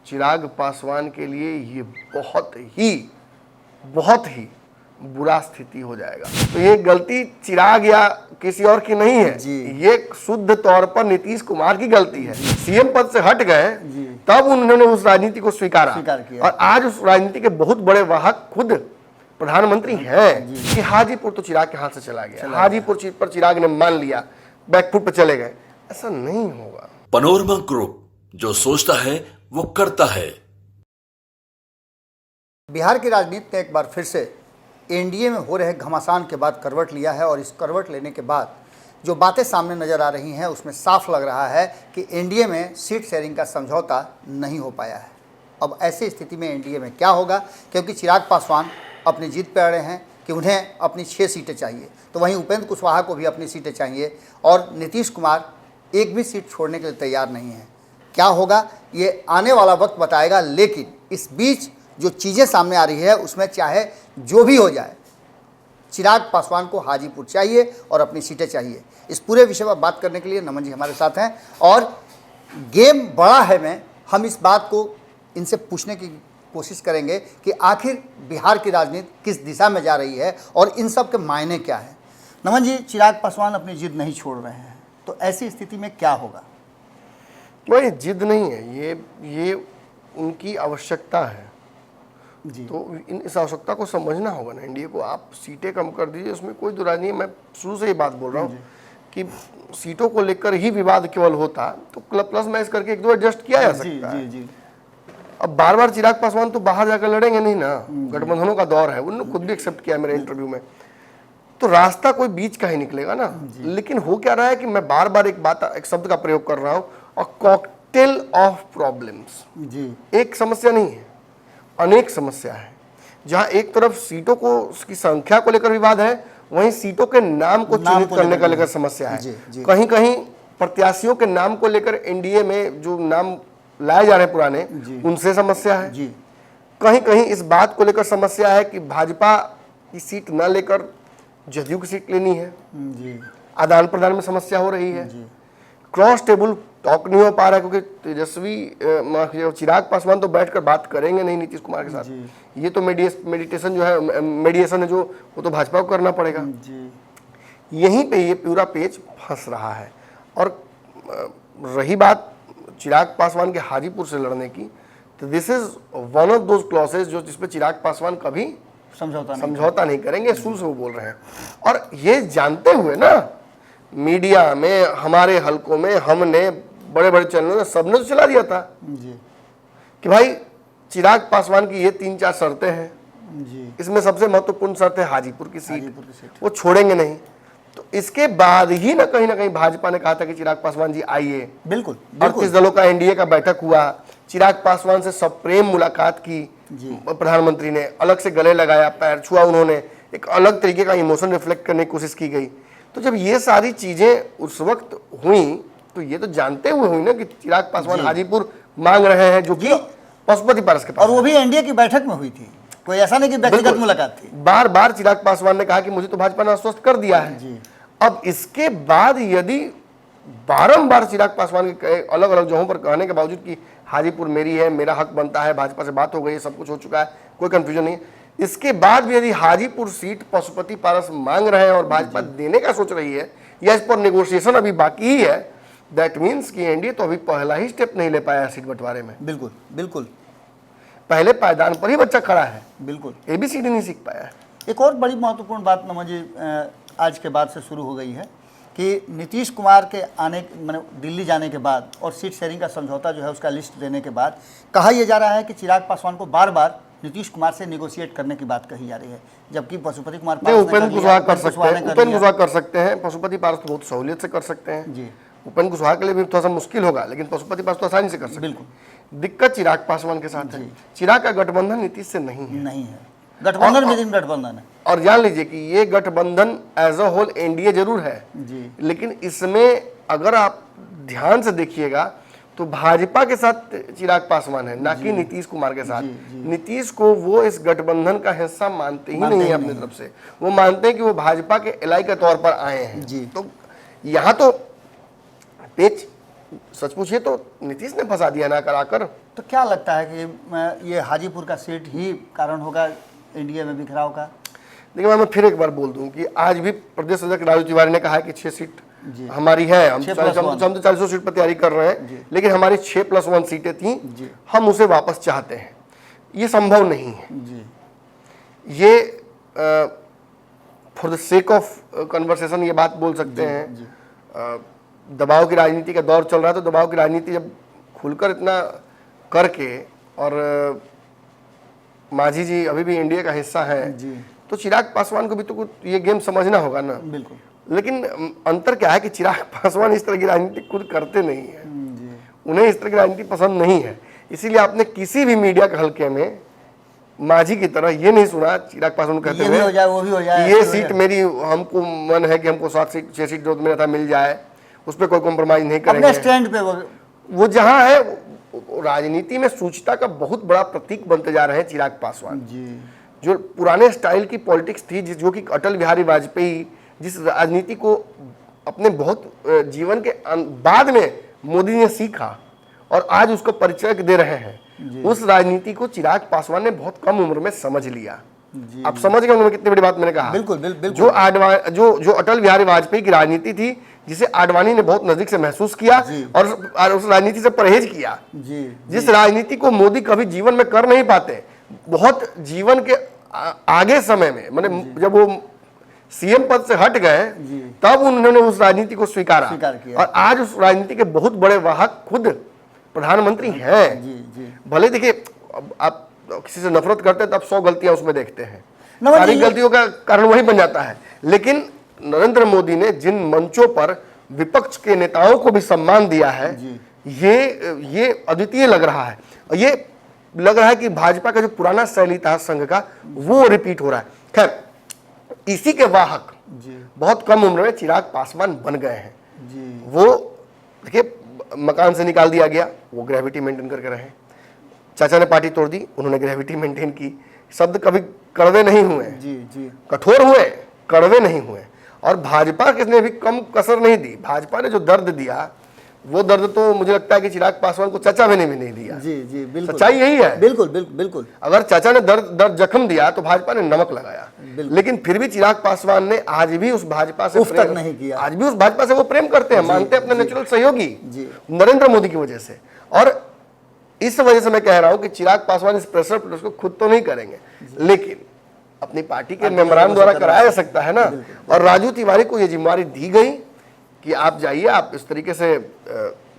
चिराग पासवान के लिए ये बहुत ही बुरा स्थिति हो जाएगा। तो ये गलती चिराग या किसी और की नहीं है जी। ये शुद्ध तौर पर नीतीश कुमार की गलती है। सीएम पद से हट गए तब उन्होंने उस राजनीति को स्वीकार किया और आज उस राजनीति के बहुत बड़े वाहक खुद प्रधानमंत्री हैं कि हाजीपुर तो चिराग के हाथ से चला गया, हाजीपुर सीट पर चिराग ने मान लिया, बैकफुट पर चले गए। ऐसा नहीं होगा। पनोरमा ग्रुप, जो सोचता है वो करता है। बिहार की राजनीति ने एक बार फिर से एनडीए में हो रहे घमासान के बाद करवट लिया है और इस करवट लेने के बाद जो बातें सामने नजर आ रही हैं उसमें साफ लग रहा है कि एनडीए में सीट शेयरिंग का समझौता नहीं हो पाया है। अब ऐसी स्थिति में एनडीए में क्या होगा, क्योंकि चिराग पासवान अपनी जीत पे अड़े हैं कि उन्हें अपनी 6 सीटें चाहिए, तो वहीं उपेंद्र कुशवाहा को भी अपनी सीटें चाहिए और नीतीश कुमार एक भी सीट छोड़ने के लिए तैयार नहीं है। क्या होगा ये आने वाला वक्त बताएगा, लेकिन इस बीच जो चीज़ें सामने आ रही है उसमें चाहे जो भी हो जाए चिराग पासवान को हाजीपुर चाहिए और अपनी सीटें चाहिए। इस पूरे विषय पर बात करने के लिए नमन जी हमारे साथ हैं और गेम बड़ा है में हम इस बात को इनसे पूछने की कोशिश करेंगे कि आखिर बिहार की राजनीति किस दिशा में जा रही है और इन सब के मायने क्या है। नमन जी, चिराग पासवान अपनी जिद नहीं छोड़ रहे हैं, तो ऐसी स्थिति में क्या होगा? वही जिद नहीं है, ये उनकी आवश्यकता है जी। तो इस आवश्यकता को समझना होगा ना। एनडीए को आप सीटें कम कर दीजिए, उसमें कोई दुराई नहीं है। मैं शुरू से ये बात बोल रहा हूँ कि सीटों को लेकर ही विवाद केवल होता तो प्लस माइनस करके एक दो एडजस्ट किया जा सकता है। जी। अब बार बार चिराग पासवान तो बाहर जाकर लड़ेंगे नहीं ना, गठबंधनों का दौर है, उन्होंने खुद भी एक्सेप्ट किया मेरे इंटरव्यू में, तो रास्ता कोई बीच का ही निकलेगा ना। लेकिन हो क्या रहा है कि मैं बार बार एक शब्द का प्रयोग कर रहा हूँ, और कॉकटेल ऑफ प्रॉब्लम्स। जी। एक समस्या नहीं है, अनेक समस्या है। जहां एक तरफ सीटों को की संख्या को लेकर विवाद है, वहीं सीटों के नाम को चिन्हित करने का लेकर समस्या है। कहीं कहीं प्रत्याशियों के नाम को लेकर एनडीए में जो नाम लाए जा रहे हैं पुराने, उनसे समस्या है। कहीं कहीं इस बात को लेकर समस्या है कि भाजपा की सीट न लेकर जदयू की सीट लेनी है। आदान प्रदान में समस्या हो रही है। क्रॉस टेबल टॉक नहीं हो पा रहा है, क्योंकि तेजस्वी चिराग पासवान तो बैठकर बात करेंगे नहीं नीतीश कुमार के साथ। ये तो मेडिटेशन जो है, मेडिएशन है जो, वो तो भाजपा को करना पड़ेगा। यहीं पे ये पूरा पेच फंस रहा है। और रही बात चिराग पासवान के हाजीपुर से लड़ने की, तो this is one of those clauses जो जिसपे चिराग पासवान कभी समझौता नहीं करेंगे, शुरू से वो बोल रहे हैं। और ये जानते हुए ना, मीडिया में, हमारे हलकों में, हमने बड़े बड़े चैनलों में सबने तो चला दिया था कि भाई चिराग पासवान की ये 3-4 शर्तें हैं, इसमें सबसे महत्वपूर्ण शर्त है हाजीपुर की सीट, वो छोड़ेंगे नहीं। तो इसके बाद ही ना कहीं भाजपा ने कहा था कि चिराग पासवान जी आइए। बिल्कुल। 38 दलों का एनडीए का बैठक हुआ, चिराग पासवान से सप्रेम मुलाकात की प्रधानमंत्री ने, अलग से गले लगाया, पैर छुआ उन्होंने, एक अलग तरीके का इमोशन रिफ्लेक्ट करने की कोशिश की गई। तो जब ये सारी चीजें उस वक्त हुई, तो ये तो जानते हुए हुई ना कि चिराग पासवान हाजीपुर मांग रहे हैं, जो कि पशुपति पारस के पास, और वो भी एनडीए की बैठक में हुई थी, कोई ऐसा नहीं कि व्यक्तिगत मुलाकात थी। बार बार चिराग पासवान ने कहा कि मुझे तो भाजपा ने आश्वस्त कर दिया है। अब इसके बाद यदि बारंबार चिराग पासवान के अलग अलग जगहों पर कहने के बावजूद कि हाजीपुर मेरी है, मेरा हक बनता है, भाजपा से बात हो गई है, सब कुछ हो चुका है, कोई कंफ्यूजन नहीं है, इसके बाद भी यदि हाजीपुर सीट पशुपति पारस मांग रहे हैं और भाजपा देने का सोच रही है, या इस पर नेगोशिएशन अभी बाकी ही है, दैट मीन्स कि एनडीए तो अभी पहला ही स्टेप नहीं ले पाया सीट बंटवारे में। बिल्कुल। पहले पायदान पर ही बच्चा खड़ा है, बिल्कुल एबीसीडी नहीं सीख पाया है। एक और बड़ी महत्वपूर्ण बात नमन जी आज के बाद से शुरू हो गई है कि नीतीश कुमार के दिल्ली जाने के बाद और सीट शेयरिंग का समझौता जो है उसका लिस्ट देने के बाद कहा यह जा रहा है कि चिराग पासवान को बार बार नीतीश कुमार से नेगोशिएट करने की बात कही जा रही है, जबकि पशुपति कुमार उपेंद्र कुशवाहा कर सकते हैं, पशुपति पारस तो बहुत सहूलियत से कर सकते हैं जी। उपेंद्र कुशवाहा के लिए भी थोड़ा सा मुश्किल होगा, लेकिन पशुपति पारस तो आसानी से कर सकते हैं। बिल्कुल। दिक्कत चिराग पासवान के साथ है। चिराग का गठबंधन नीतीश से नहीं है। गठबंधन विद इन गठबंधन है। और जान लीजिए कि ये गठबंधन एज अ होल एनडीए जरूर है जी, लेकिन इसमें अगर आप ध्यान से देखिएगा तो भाजपा के साथ चिराग पासवान है, ना कि नीतीश कुमार के साथ। नीतीश को वो इस गठबंधन का हिस्सा मानते ही नहीं है अपनी तरफ से। वो मानते हैं कि वो भाजपा के एलाई के तौर पर आए हैं। तो यहाँ तो पेच सच पूछिए तो नीतीश ने फंसा दिया ना कराकर। तो क्या लगता है कि ये हाजीपुर का सीट ही कारण होगा एनडीए में बिखराव का? देखिए मैं फिर एक बार बोल दूं कि आज भी प्रदेश अध्यक्ष राजू तिवारी ने कहा है कि 6 सीट हमारी है, हम तो 400 सीट पर तैयारी कर रहे हैं, लेकिन हमारी 6+1 सीटें थी, हम उसे वापस चाहते हैं। ये संभव नहीं है। ये for the sake of conversation ये बात बोल सकते हैं। दबाव की राजनीति का दौर चल रहा है, तो दबाव की राजनीति जब खुलकर इतना करके, और मांझी जी अभी भी इंडिया का हिस्सा है, तो चिराग पासवान को भी तो कुछ ये गेम समझना होगा ना। बिल्कुल। लेकिन अंतर क्या है कि चिराग पासवान इस तरह की राजनीति खुद करते नहीं है, उन्हें इस तरह की राजनीति पसंद नहीं है। इसीलिए आपने किसी भी मीडिया के हल्के में मांझी की तरह ये नहीं सुना चिराग पासवान कहते हुए ये सीट मेरी, हमको मन है कि हमको 6 सीट जो मेरा था मिल जाए, उस पर कोई कॉम्प्रोमाइज नहीं करेंगे। अपने स्टैंड पे वो जहां है, राजनीति में सूचिता का बहुत बड़ा प्रतीक बनते जा रहे हैं चिराग पासवान जी। जो पुराने स्टाइल की पॉलिटिक्स थी, जो कि अटल बिहारी वाजपेयी जिस राजनीति को अपने बहुत जीवन के बाद में मोदी ने सीखा और आज उसको परिचय दे रहे हैं, उस राजनीति को चिराग पासवान ने बहुत कम उम्र में समझ लिया। आप समझ गए उन्होंने कितनी बड़ी बात मैंने कहा? बिल्कुल बिल्कुल। जो अटल बिहारी वाजपेयी की राजनीति थी, जिसे आडवाणी ने बहुत नजदीक से महसूस किया और उस राजनीति से परहेज किया, जिस राजनीति को मोदी कभी जीवन में कर नहीं पाते, बहुत जीवन के आगे समय में, मतलब जब वो सीएम पद से हट गए तब उन्होंने उस राजनीति को स्वीकारा और आज उस राजनीति के बहुत बड़े वाहक खुद प्रधानमंत्री हैं। भले देखिए आप किसी से नफरत करते हैं तो आप 100 गलतियां उसमें देखते हैं, सारी गलतियों का कारण वही बन जाता है। लेकिन नरेंद्र मोदी ने जिन मंचों पर विपक्ष के नेताओं को भी सम्मान दिया है, ये अद्वितीय लग रहा है। ये लग रहा है कि भाजपा का जो पुराना शैली था संघ का, वो रिपीट हो रहा है। खैर, इसी के वाहक बहुत कम उम्र में चिराग पासवान बन गए हैं। वो देखिए मकान से निकाल दिया गया, वो ग्रेविटी मेंटेन करके रहे। चाचा ने पार्टी तोड़ दी, उन्होंने ग्रेविटी मेंटेन की। शब्द कभी कड़वे नहीं हुए, कठोर हुए, कड़वे नहीं हुए। और भाजपा किसने भी कम कसर नहीं दी। भाजपा ने जो दर्द दिया, वो दर्द तो मुझे लगता है कि चिराग पासवान को चाचा ने भी नहीं दिया। बिल्कुल सच्चाई यही है। बिल्कुल। अगर चाचा ने दर्द जख्म दिया तो भाजपा ने नमक लगाया, लेकिन फिर भी चिराग पासवान ने आज भी उस भाजपा से प्रेम नहीं किया। आज भी उस भाजपा से वो प्रेम करते हैं, मानते हैं अपने नेचुरल सहयोगी नरेंद्र मोदी की वजह से। और इस वजह से मैं कह रहा हूं कि चिराग पासवान इस प्रेशर पर उसको खुद तो नहीं करेंगे, लेकिन अपनी पार्टी के मेंबरान द्वारा कराया जा सकता है ना। और राजू तिवारी को यह जिम्मेदारी दी गई कि आप जाइए, आप इस तरीके से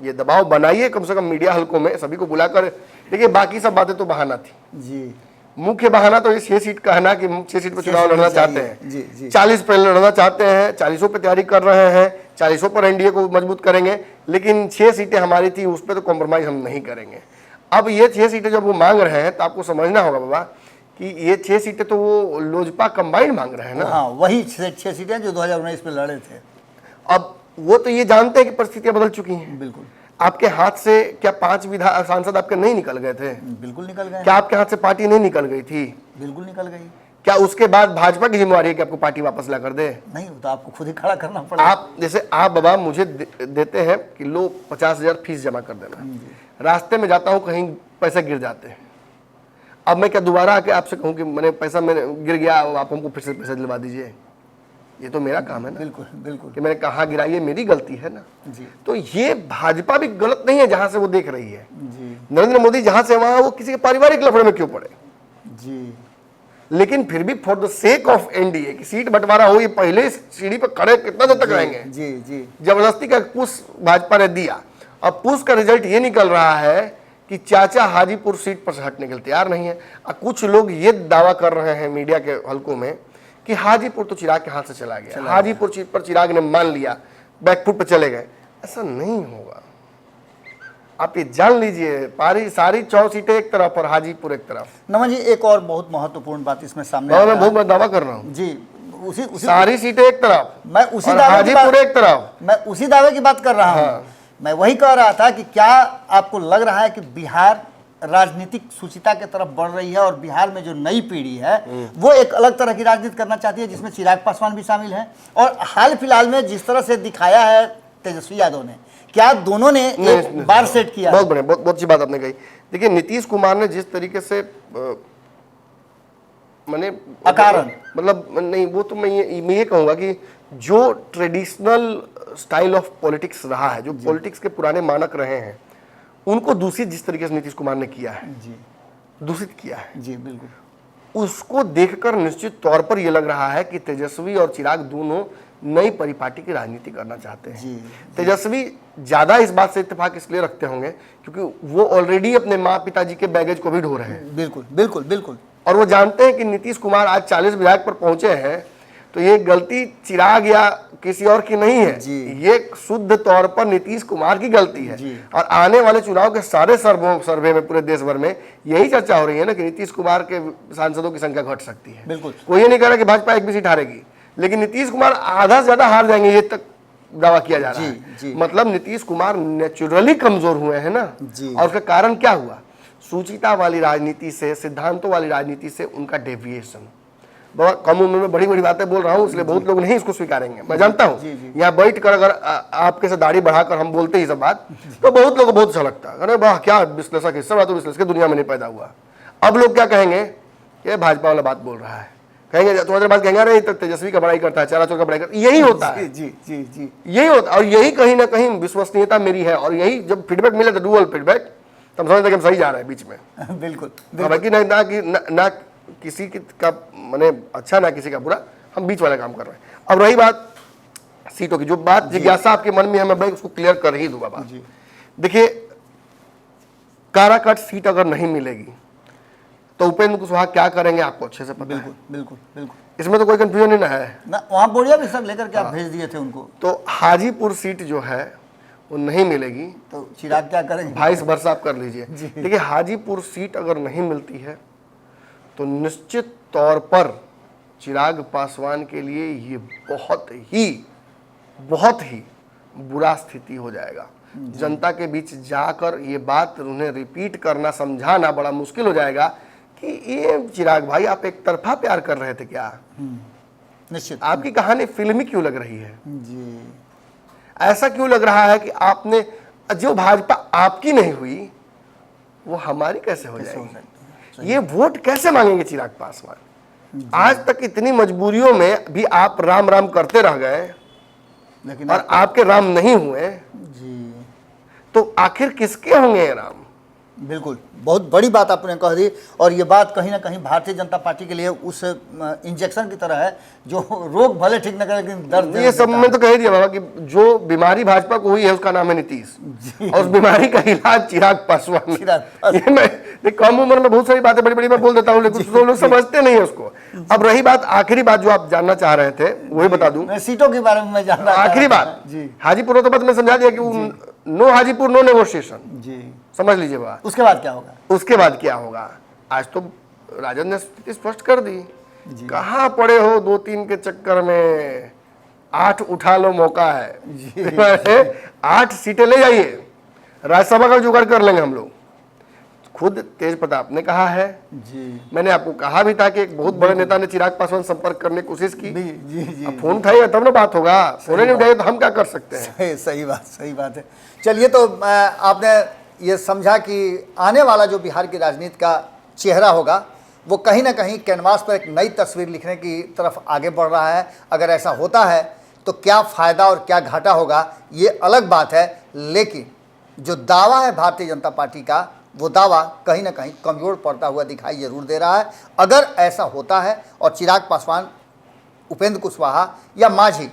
ये दबाव बनाइए, कम से कम मीडिया हल्कों में सभी को बुलाकर। देखिए बाकी सब बातें तो बहाना थी, मुख्य बहाना तो ये 6 सीट का है ना कि 6 सीट पर चुनाव लड़ना चाहते हैं, 40 पर लड़ना चाहते हैं, 40 पर तैयारी कर रहे हैं, 40 पर एनडीए को मजबूत करेंगे, लेकिन 6 सीटें हमारी थी, उस पर तो कॉम्प्रोमाइज हम नहीं करेंगे। अब ये 6 सीटें जब वो मांग रहे हैं तो आपको समझना होगा बाबा कि ये 6 सीटें तो वो लोजपा कंबाइंड मांग रहे हैं ना। हाँ, वही 6 सीटें जो 2019 में लड़े थे। अब वो तो ये जानते हैं कि परिस्थितियां बदल चुकी हैं। बिल्कुल। आपके हाथ से क्या 5 सांसद आपके नहीं निकल गए थे? बिल्कुल निकल गए। क्या आपके हाथ से पार्टी नहीं निकल गई थी? बिल्कुल निकल गई। क्या उसके बाद भाजपा की जिम्मेवारी है कि आपको पार्टी वापस ला कर दे? नहीं, तो आपको खुद ही खड़ा करना पड़ेगा। आप जैसे आप बाबा मुझे देते हैं कि लो 50,000 फीस जमा कर देना, रास्ते में जाता हूँ कहीं पैसे गिर जाते हैं, अब मैं क्या दोबारा आके आपसे कहूँ कि मैंने पैसा मेरे गिर गया, आप हमको फिर से पैसे दिलवा दीजिए? ये तो मेरा काम है ना। बिल्कुल कि मैंने कहाँ गिराई, ये मेरी गलती है ना। तो ये भाजपा भी गलत नहीं है जहां से वो देख रही है। नरेंद्र मोदी जहां से वहां, वो किसी के पारिवारिक लफड़े में क्यों पड़े? लेकिन फिर भी for the sake of NDA की सीट बंटवारा हो, ये पहले सीढ़ी पर खड़े कितना देर तक रहेंगे? जबरदस्ती का पुश भाजपा ने दिया। अब पुश का रिजल्ट ये निकल रहा है कि चाचा हाजीपुर सीट पर से हटने के लिए तैयार नहीं है। कुछ लोग ये दावा कर रहे हैं मीडिया के हल्कों में कि हाजीपुर तो चिराग के हाथ से चला गया, हाजीपुर सीट पर चिराग ने मान लिया, बैकफुट पर चले गए। ऐसा नहीं होगा, आप ये जान लीजिए। सारी 4 सीटें एक तरफ और हाजीपुर एक तरफ। नमन जी, एक और बहुत महत्वपूर्ण बात इसमें सामने आ रहा है। मैं बहुत बड़ा दावा कर रहा हूँ जी, उसी सारी सीटें एक तरफ, मैं उसी हाजीपुर एक तरफ, मैं उसी दावे की बात कर रहा हूँ। मैं वही कह रहा था कि क्या आपको लग रहा है कि बिहार राजनीतिक सुचिता की तरफ बढ़ रही है और बिहार में जो नई पीढ़ी है वो एक अलग तरह की राजनीति करना चाहती है, जिसमें चिराग पासवान भी शामिल है? और हाल फिलहाल में जिस तरह से दिखाया है तेजस्वी यादव ने? क्या दोनों ने एक बार सेट किया? बहुत बढ़िया, बहुत अच्छी बात आपने कही। देखिए नीतीश कुमार ने जिस तरीके से मैंने अकारण मतलब नहीं, वो तो मैं ये कहूँगा कि जो ट्रेडिशनल स्टाइल ऑफ पॉलिटिक्स रहा है, जो पॉलिटिक्स के पुराने मानक रहे हैं, उनको दूषित जिस तरीके से नीतीश कुमार ने किया है, जी दूषित किया है जी बिल्कुल, उसको देखकर निश्चित तौर पर यह लग रहा है कि तेजस्वी और चिराग दोनों नई परिपाटी की राजनीति करना चाहते हैं। जी। तेजस्वी ज्यादा इस बात से इत्तेफाक इसलिए रखते होंगे क्योंकि वो ऑलरेडी अपने माँ पिताजी के बैगेज को भी ढो रहे हैं, बिल्कुल बिल्कुल बिल्कुल, और वो जानते हैं कि नीतीश कुमार आज 40 विधायक पर पहुंचे हैं, तो ये गलती चिराग या किसी और की नहीं है, ये शुद्ध तौर पर नीतीश कुमार की गलती है। और आने वाले चुनाव के सारे सर्वे में पूरे देश भर में यही चर्चा हो रही है ना कि नीतीश कुमार के सांसदों की संख्या घट सकती है। बिल्कुल, कोई ये नहीं कह रहा कि भाजपा एक भी सीट हारेगी, लेकिन नीतीश कुमार आधा से ज्यादा हार जाएंगे, ये तक दावा किया जा रहा है। मतलब नीतीश कुमार नेचुरली कमजोर हुए हैं ना, और उसका कारण क्या हुआ? सूचिता वाली राजनीति से, सिद्धांतों वाली राजनीति से उनका डेविएशन। बहुत कम उम्र में बड़ी बड़ी बातें बोल रहा हूँ, इसलिए बहुत लोग नहीं इसको स्वीकारेंगे, मैं जानता हूँ। यहाँ बैठ कर अगर आपके से दाढ़ी बढ़ाकर हम बोलते ही सब बात, तो बहुत लोगों को बहुत अच्छा लगता है, अरे वाह क्या विश्लेषक है, सब तो विश्लेषक दुनिया में नहीं पैदा हुआ। अब लोग क्या कहेंगे, ये भाजपा वाला बात बोल रहा है, कहेंगे तुम्हारे बात कहेंगे अरे तेजस्वी का बड़ाई करता है, चराचौर का बड़ाई करता है। यही होता है, जी जी जी, यही होता है, और यही कहीं ना कहीं विश्वसनीयता मेरी है। और यही जब फीडबैक मिले तो डुअल फीडबैक, तब समझते कि हम सही जा रहे हैं बीच में। बिल्कुल, हालांकि ना किसी का माने अच्छा ना किसी का बुरा, हम बीच वाला काम कर रहे हैं। अब रही बात सीटों की, जो बात जिज्ञासा आपके मन में है, मैं उसको क्लियर कर ही दूंगा बात। देखिए काराकाट सीट अगर नहीं मिलेगी तो उपेंद्र कुशवाहा क्या करेंगे आपको अच्छे से पता है। बिल्कुल बिल्कुल बिल्कुल, इसमें तो कोई कंफ्यूजन ही ना है ना। वहाँ बोरिया भी सब लेकर के आप भेज दिए थे उनको। तो हाजीपुर सीट जो है वो नहीं मिलेगी, तो चिराग क्या करेंगे? 22 वर्ष आप कर लीजिए। देखिए हाजीपुर सीट अगर नहीं मिलती है तो निश्चित तौर पर चिराग पासवान के लिए ये बहुत ही बुरा स्थिति हो जाएगा। जनता के बीच जाकर ये बात उन्हें रिपीट करना, समझाना बड़ा मुश्किल हो जाएगा कि ये चिराग भाई आप एक तरफा प्यार कर रहे थे क्या? निश्चित, आपकी कहानी फिल्मी क्यों लग रही है? जी, ऐसा क्यों लग रहा है कि आपने जो भाजपा आपकी नहीं हुई वो हमारी कैसे हो जाएगी? ये वोट कैसे मांगेंगे चिराग पासवान? आज तक इतनी मजबूरियों में भी आप राम राम करते रह गए, लेकिन और आपके राम नहीं हुए, जी, तो आखिर किसके होंगे ये राम? बिल्कुल, बहुत बड़ी बात आपने कह दी। और ये बात कहीं ना कहीं भारतीय जनता पार्टी के लिए उस इंजेक्शन की तरह है जो रोग भले ठीक न करे लेकिन दर्द। ये सब में तो कह दिया बाबा कि जो बीमारी भाजपा को हुई है उसका नाम है नीतीश, और उस बीमारी का इलाज चिराग पासवान। ये मैं कम उम्र में बहुत सारी बातें बड़ी बड़ी मैं बोल देता हूँ, लेकिन लोग समझते नहीं है उसको। अब रही बात आखिरी बात जो आप जानना चाह रहे थे, वही बता दूं, सीटों के बारे में मैं जानना आखिरी बात हाजीपुर तो बस मैं समझा दिया कि नो हाजीपुर नो नेगोशिएशन, जी, समझ लीजिए बात। उसके बाद क्या होगा? उसके बाद क्या होगा? आज तो राजद ने स्थिति स्पष्ट कर दी, कहाँ पड़े हो 2-3 के चक्कर में, 8 उठा लो, मौका है। 8 सीटें ले जाइए, राज्यसभा का जुगाड़ कर लेंगे हम लोग। खुद तेज प्रताप ने कहा है, जी, मैंने आपको कहा भी था कि एक बहुत बड़े नेता ने चिराग पासवान संपर्क करने की कोशिश की। जी जी, अब फोन उठाइए तब ना बात होगा, फोन नहीं उठाइए तो हम क्या कर सकते हैं? सही बात है। चलिए, तो आपने ये समझा कि आने वाला जो बिहार की राजनीति का चेहरा होगा वो कहीं ना कहीं कैनवास पर एक नई तस्वीर लिखने की तरफ आगे बढ़ रहा है। अगर ऐसा होता है तो क्या फ़ायदा और क्या घाटा होगा ये अलग बात है, लेकिन जो दावा है भारतीय जनता पार्टी का, वो दावा कहीं ना कहीं कमज़ोर पड़ता हुआ दिखाई जरूर दे रहा है। अगर ऐसा होता है और चिराग पासवान, उपेंद्र कुशवाहा या मांझी,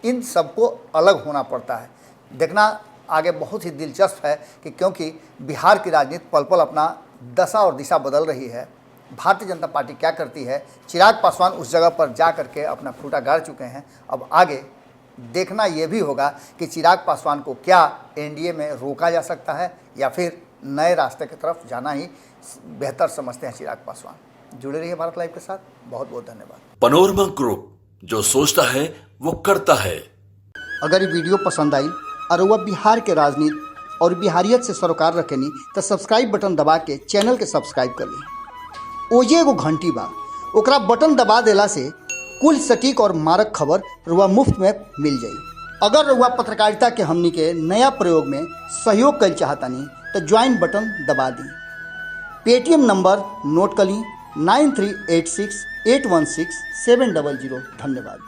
इन सबको अलग होना पड़ता है। देखना आगे बहुत ही दिलचस्प है कि क्योंकि बिहार की राजनीति पल पल अपना दशा और दिशा बदल रही है। भारतीय जनता पार्टी क्या करती है? चिराग पासवान उस जगह पर जा करके अपना खूंटा गाड़ चुके हैं। अब आगे देखना यह भी होगा कि चिराग पासवान को क्या एनडीए में रोका जा सकता है या फिर नए रास्ते की तरफ जाना ही बेहतर समझते हैं चिराग पासवान। जुड़े रहिए भारत लाइव के साथ। बहुत बहुत धन्यवाद। पनोरमा ग्रुप, जो सोचता है वो करता है। अगर ये वीडियो पसंद आई और वह बिहार के राजनीति और बिहारियत से सरोकार रखेनी तो सब्सक्राइब बटन दबा के चैनल के सब्सक्राइब कर ली। ओजे एगो घंटी बा, ओकरा बटन दबा देला से कुल सटीक और मारक खबर रुआ मुफ्त में मिल जाई। अगर रउआ पत्रकारिता के हमनी के नया प्रयोग में सहयोग कर चाहतानी तो ज्वाइन बटन दबा दी। पेटीएम नंबर नोट कर ली 9386816700। धन्यवाद।